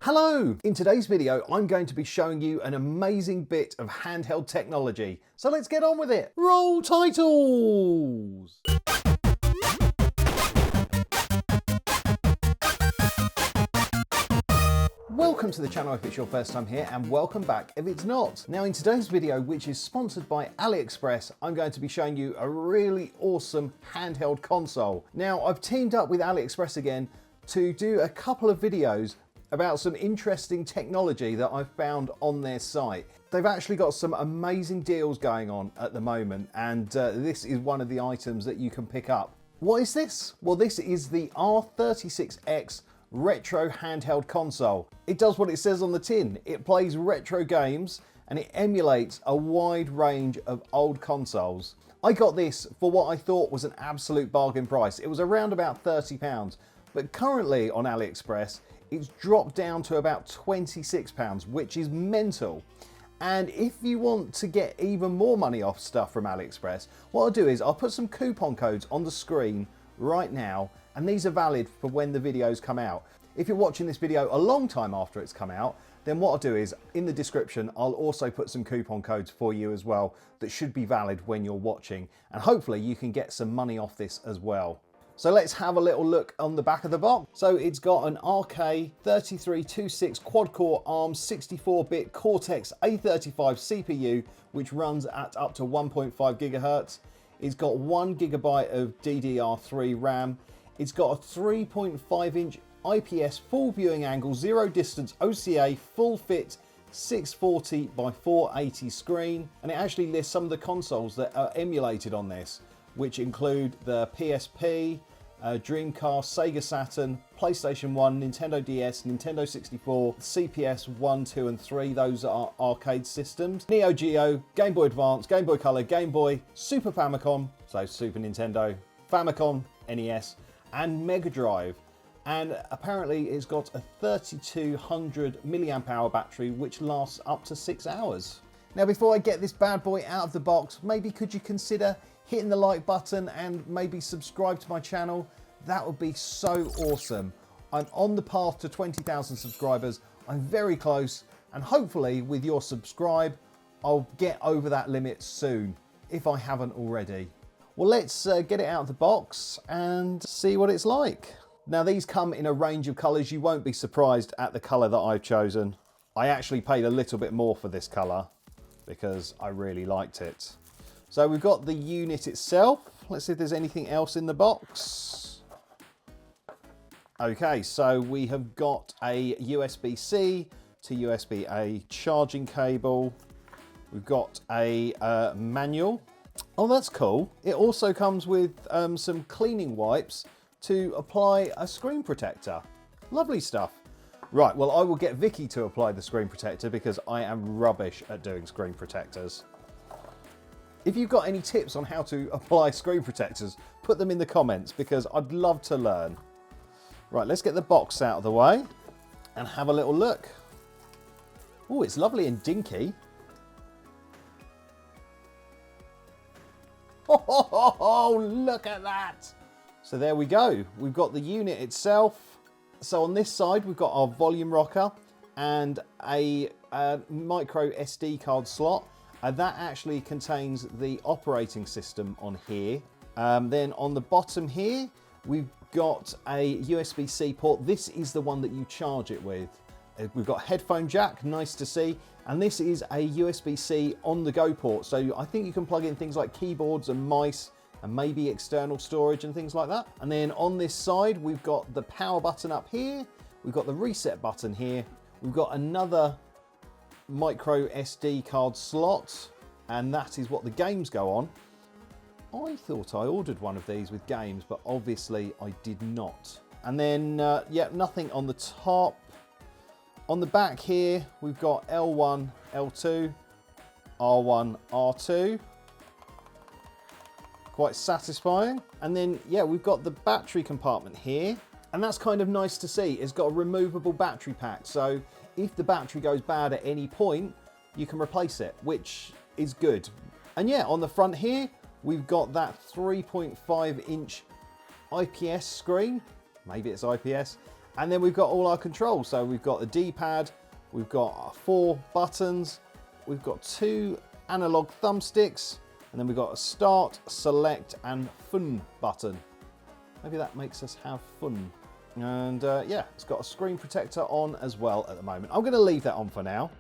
Hello! In today's video, I'm going to be showing you an amazing bit of handheld technology. So let's get on with it. Roll titles! Welcome to the channel if it's your first time here, and welcome back if it's not. Now in today's video, which is sponsored by AliExpress, I'm going to be showing you a really awesome handheld console. Now I've teamed up with AliExpress again to do a couple of videos about some interesting technology that I've found on their site. They've actually got some amazing deals going on at the moment, and this is one of the items that you can pick up. What is this? Well, this is the R36S Retro Handheld Console. It does what it says on the tin. It plays retro games and it emulates a wide range of old consoles. I got this for what I thought was an absolute bargain price. It was around about £30, but currently on AliExpress, it's dropped down to about £26, which is mental. And if you want to get even more money off stuff from AliExpress, what I'll do is I'll put some coupon codes on the screen right now, and these are valid for when the videos come out. If you're watching this video a long time after it's come out, then what I'll do is in the description, I'll also put some coupon codes for you as well that should be valid when you're watching, and hopefully you can get some money off this as well. So let's have a little look on the back of the box. So it's got an RK3326 quad-core ARM 64-bit Cortex A35 CPU, which runs at up to 1.5 gigahertz. It's got 1 gigabyte of DDR3 RAM. It's got a 3.5-inch IPS full viewing angle, zero distance OCA, full fit 640 by 480 screen. And it actually lists some of the consoles that are emulated on this, which include the PSP, Dreamcast, Sega Saturn, PlayStation 1, Nintendo DS, Nintendo 64, CPS 1, 2 and 3, those are arcade systems, Neo Geo, Game Boy Advance, Game Boy Color, Game Boy, Super Famicom, so Super Nintendo, Famicom, NES, and Mega Drive. And apparently it's got a 3200 milliamp hour battery, which lasts up to 6 hours. Now before I get this bad boy out of the box, maybe could you consider hitting the like button and maybe subscribe to my channel? That would be so awesome. I'm on the path to 20,000 subscribers. I'm very close, and hopefully with your subscribe, I'll get over that limit soon, if I haven't already. Well, let's get it out of the box and see what it's like. Now these come in a range of colours. You won't be surprised at the colour that I've chosen. I actually paid a little bit more for this colour because I really liked it. So we've got the unit itself. Let's see if there's anything else in the box. Okay, so we have got a USB-C to USB-A charging cable. We've got a manual. Oh, that's cool. It also comes with some cleaning wipes to apply a screen protector. Lovely stuff. Right, well, I will get Vicky to apply the screen protector because I am rubbish at doing screen protectors. If you've got any tips on how to apply screen protectors, put them in the comments because I'd love to learn. Right, let's get the box out of the way and have a little look. Oh, it's lovely and dinky. Oh, look at that. So there we go. We've got the unit itself. So on this side, we've got our volume rocker and a micro SD card slot. That actually contains the operating system on here. Then on the bottom here, we've got a USB-C port. This is the one that you charge it with. We've got headphone jack, nice to see. And this is a USB-C on-the-go port. So I think you can plug in things like keyboards and mice and maybe external storage and things like that. And then on this side, we've got the power button up here. We've got the reset button here. We've got another micro SD card slot, and that is what the games go on. I thought I ordered one of these with games, but obviously I did not. And then, yeah, nothing on the top. On the back here, we've got L1, L2, R1, R2. Quite satisfying. And then, yeah, we've got the battery compartment here. And that's kind of nice to see. It's got a removable battery pack. So if the battery goes bad at any point, you can replace it, which is good. And yeah, on the front here, we've got that 3.5-inch IPS screen. Maybe it's IPS. And then we've got all our controls. So we've got the D-pad, we've got 4 buttons, we've got 2 analog thumbsticks, and then we've got a start, select, and fun button. Maybe that makes us have fun. And yeah, it's got a screen protector on as well at the moment. I'm going to leave that on for now.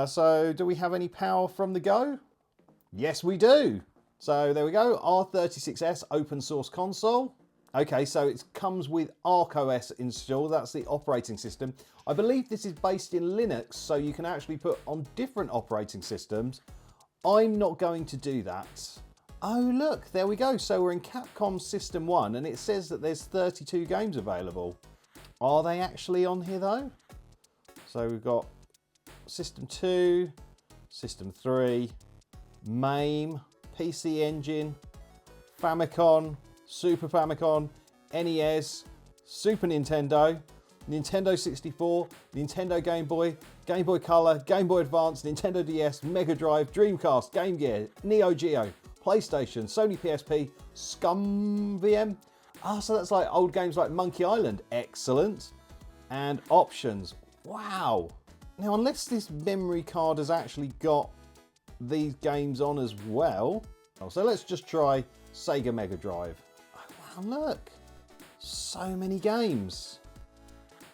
So do we have any power from the go? Yes, we do. So there we go, R36S open source console. Okay, so it comes with ArcOS installed, that's the operating system. I believe this is based in Linux, so you can actually put on different operating systems. I'm not going to do that. Oh look, there we go. So we're in Capcom System 1 and it says that there's 32 games available. Are they actually on here though? So we've got System 2, System 3, MAME, PC Engine, Famicom, Super Famicom, NES, Super Nintendo, Nintendo 64, Nintendo Game Boy, Game Boy Color, Game Boy Advance, Nintendo DS, Mega Drive, Dreamcast, Game Gear, Neo Geo, PlayStation, Sony PSP, Scum VM. So that's like old games like Monkey Island. Excellent. And options. Wow. Now, unless this memory card has actually got these games on as well. So let's just try Sega Mega Drive. Oh, wow, look. So many games.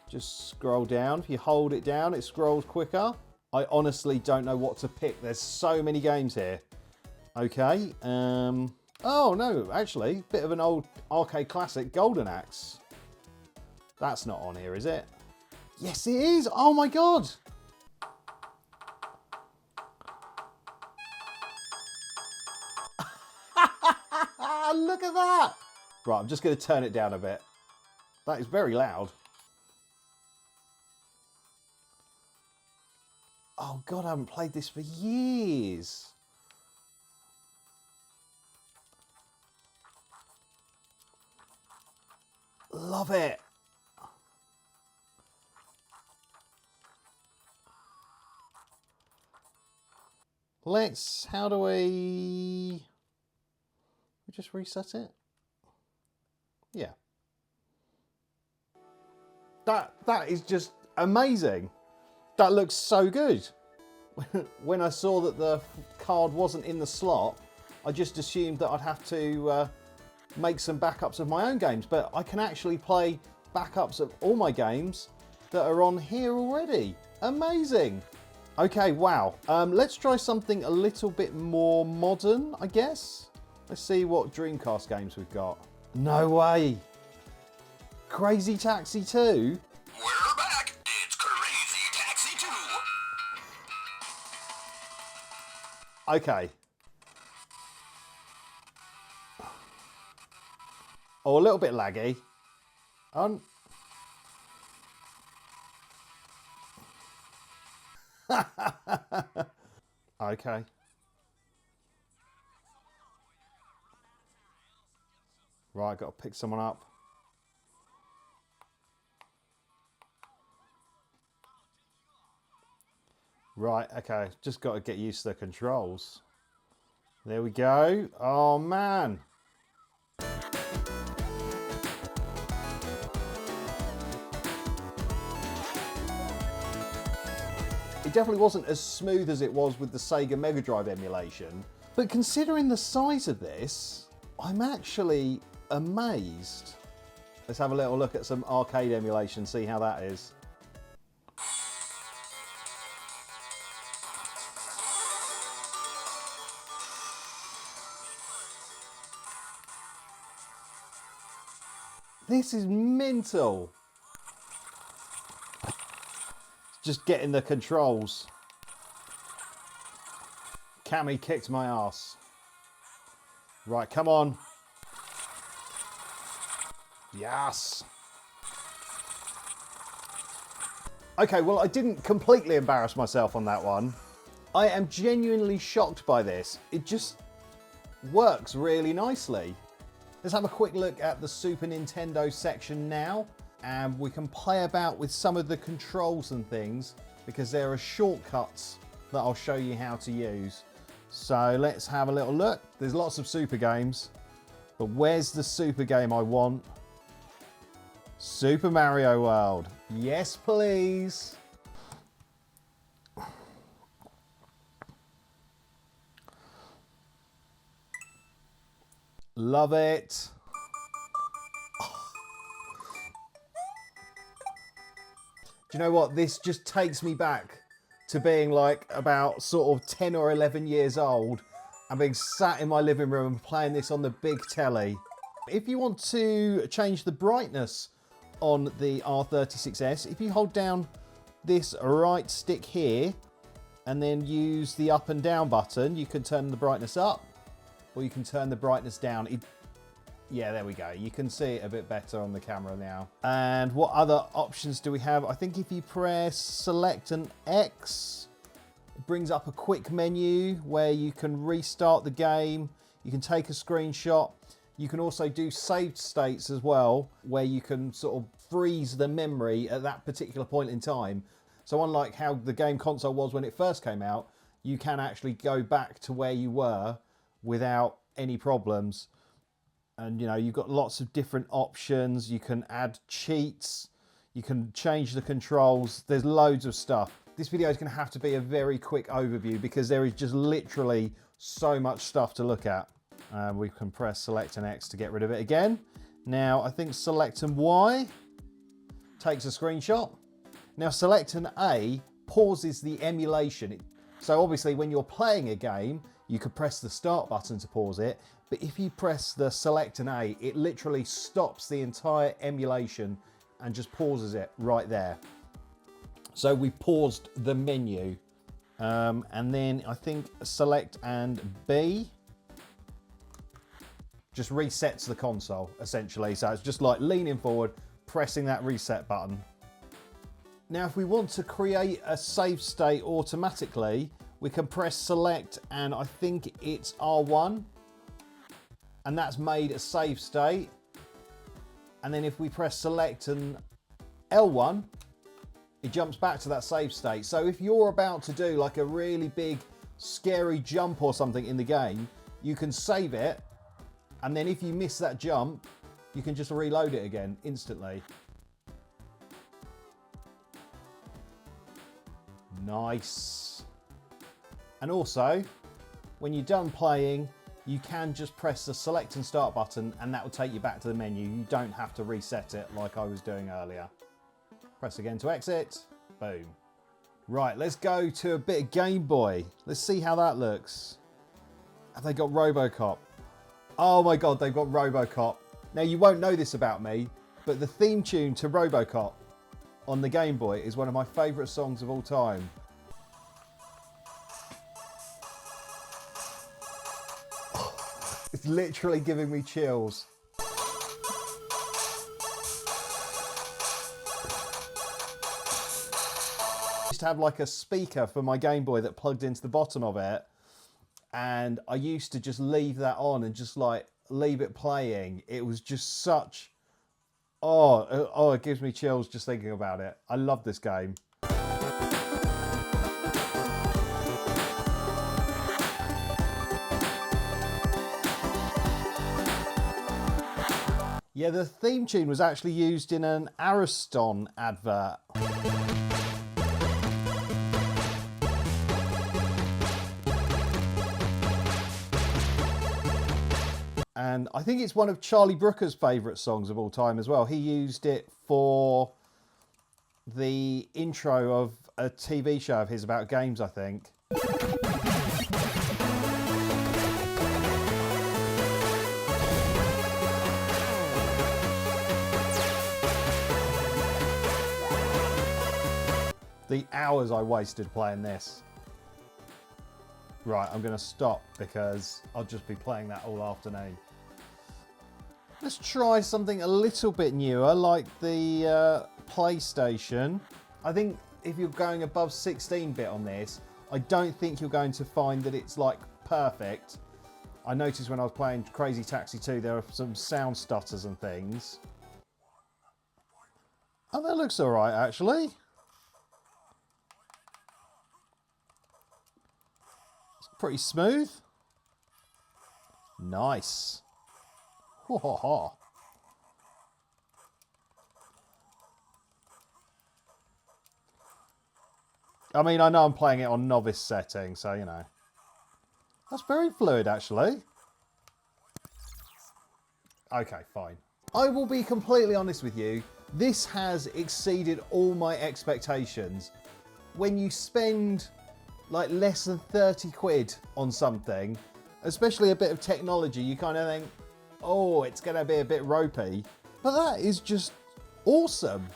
Just scroll down. If you hold it down, it scrolls quicker. I honestly don't know what to pick. There's so many games here. Okay. Oh, no, actually, bit of an old arcade classic, Golden Axe. That's not on here, is it? Yes, it is. Oh, my God. Look at that. Right, I'm just going to turn it down a bit. That is very loud. Oh, God, I haven't played this for years. Love it. How do we just reset it? Yeah. That is just amazing. That looks so good. When I saw that the card wasn't in the slot, I just assumed that I'd have to make some backups of my own games, but I can actually play backups of all my games that are on here already. Amazing. Okay, wow. Let's try something a little bit more modern, I guess. Let's see what Dreamcast games we've got. No way. Crazy Taxi 2? We're back. It's Crazy Taxi 2. Okay. Oh, a little bit laggy. Okay. Right, got to pick someone up. Right, okay, just got to get used to the controls. There we go. Oh, man. It definitely wasn't as smooth as it was with the Sega Mega Drive emulation, but considering the size of this, I'm actually amazed. Let's have a little look at some arcade emulation, see how that is. This is mental. Just getting the controls. Cammy kicked my ass. Right, come on. Yes. Okay, well, I didn't completely embarrass myself on that one. I am genuinely shocked by this. It just works really nicely. Let's have a quick look at the Super Nintendo section now, and we can play about with some of the controls and things because there are shortcuts that I'll show you how to use. So let's have a little look. There's lots of Super games, but where's the Super game I want? Super Mario World. Yes, please. Love it. Do you know what? This just takes me back to being like about sort of 10 or 11 years old and being sat in my living room and playing this on the big telly. If you want to change the brightness on the R36S, if you hold down this right stick here and then use the up and down button, you can turn the brightness up or you can turn the brightness down. Yeah, there we go. You can see it a bit better on the camera now. And what other options do we have? I think if you press select and X, it brings up a quick menu where you can restart the game. You can take a screenshot. You can also do saved states as well, where you can sort of freeze the memory at that particular point in time. So unlike how the game console was when it first came out, you can actually go back to where you were without any problems. And you know, you've got lots of different options. You can add cheats. You can change the controls. There's loads of stuff. This video is going to have to be a very quick overview because there is just literally so much stuff to look at. We can press select and X to get rid of it again. Now, I think select and Y takes a screenshot. Now, select and A pauses the emulation. So obviously when you're playing a game, you could press the start button to pause it. But if you press the select and A, it literally stops the entire emulation and just pauses it right there. So we paused the menu. And then I think select and B just resets the console, essentially. So it's just like leaning forward, pressing that reset button. Now, if we want to create a save state automatically, we can press select and I think it's R1. And that's made a save state. And then if we press select and L1, it jumps back to that save state. So if you're about to do like a really big, scary jump or something in the game, you can save it. And then if you miss that jump, you can just reload it again instantly. Nice. And also, when you're done playing, you can just press the select and start button and that will take you back to the menu. You don't have to reset it like I was doing earlier. Press again to exit. Boom. Right, let's go to a bit of Game Boy. Let's see how that looks. Have they got RoboCop? Oh my God, they've got RoboCop. Now you won't know this about me, but the theme tune to RoboCop on the Game Boy is one of my favourite songs of all time. It's literally giving me chills. I used to have like a speaker for my Game Boy that plugged into the bottom of it, and I used to just leave that on and just like leave it playing. It was just such, oh, it gives me chills just thinking about it. I love this game. Yeah, the theme tune was actually used in an Ariston advert. And I think it's one of Charlie Brooker's favourite songs of all time as well. He used it for the intro of a TV show of his about games, I think. The hours I wasted playing this. Right, I'm going to stop because I'll just be playing that all afternoon. Let's try something a little bit newer, like the PlayStation. I think if you're going above 16-bit on this, I don't think you're going to find that it's like perfect. I noticed when I was playing Crazy Taxi 2, there are some sound stutters and things. Oh, that looks all right, actually. It's pretty smooth. Nice. Ho ho ho. I mean, I know I'm playing it on novice setting, so, you know. That's very fluid, actually. Okay, fine. I will be completely honest with you. This has exceeded all my expectations. When you spend like less than 30 quid on something, especially a bit of technology, you kind of think, oh, it's going to be a bit ropey. But that is just awesome.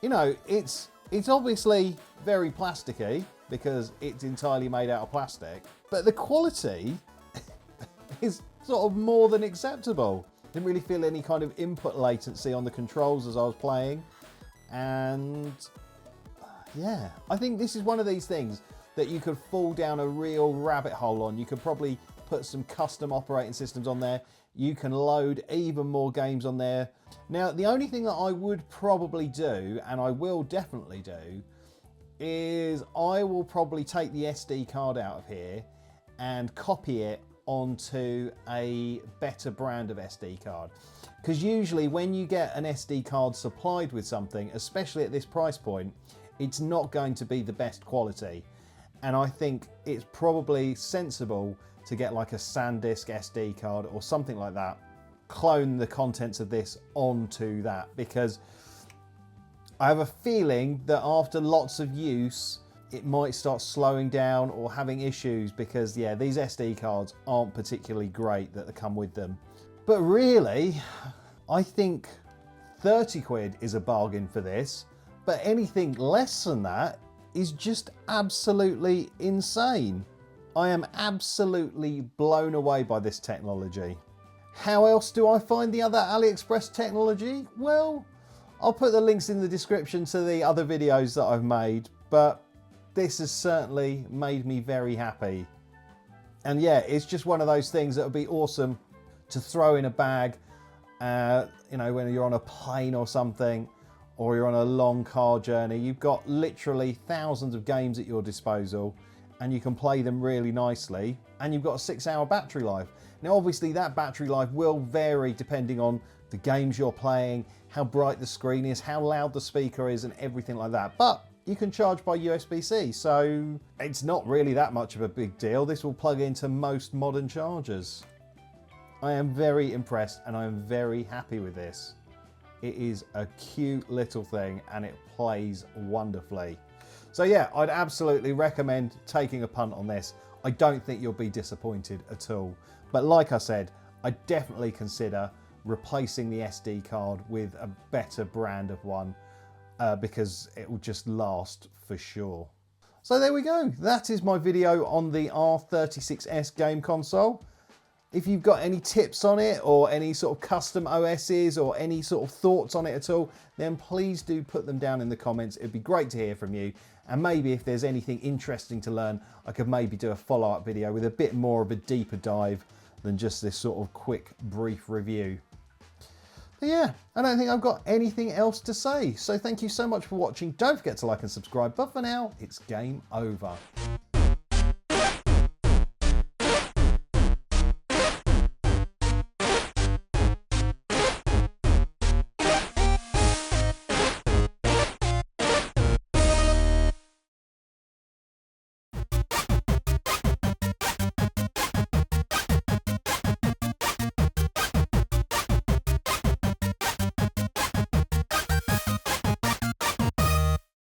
You know, it's obviously very plasticky because it's entirely made out of plastic, but the quality is sort of more than acceptable. Didn't really feel any kind of input latency on the controls as I was playing. And yeah, I think this is one of these things that you could fall down a real rabbit hole on. You could probably put some custom operating systems on there. You can load even more games on there. Now, the only thing that I would probably do, and I will definitely do, is I will probably take the SD card out of here and copy it onto a better brand of SD card. Because usually when you get an SD card supplied with something, especially at this price point, it's not going to be the best quality. And I think it's probably sensible to get like a SanDisk SD card or something like that, clone the contents of this onto that, because I have a feeling that after lots of use, it might start slowing down or having issues because, yeah, these SD cards aren't particularly great that come with them. But really, I think 30 quid is a bargain for this, but anything less than that is just absolutely insane. I am absolutely blown away by this technology. How else do I find the other AliExpress technology? Well, I'll put the links in the description to the other videos that I've made, but this has certainly made me very happy. And yeah, it's just one of those things that would be awesome to throw in a bag, you know, when you're on a plane or something, or you're on a long car journey. You've got literally thousands of games at your disposal and you can play them really nicely, and you've got a 6-hour battery life. Now obviously that battery life will vary depending on the games you're playing, how bright the screen is, how loud the speaker is and everything like that, but you can charge by USB-C, so it's not really that much of a big deal. This will plug into most modern chargers. I am very impressed and I am very happy with this. It is a cute little thing and it plays wonderfully. So yeah, I'd absolutely recommend taking a punt on this. I don't think you'll be disappointed at all. But like I said, I definitely consider replacing the SD card with a better brand of one because it will just last for sure. So there we go. That is my video on the R36S game console. If you've got any tips on it or any sort of custom OSs or any sort of thoughts on it at all, then please do put them down in the comments. It'd be great to hear from you. And maybe if there's anything interesting to learn, I could maybe do a follow-up video with a bit more of a deeper dive than just this sort of quick, brief review. But yeah, I don't think I've got anything else to say. So thank you so much for watching. Don't forget to like and subscribe. But for now, it's game over.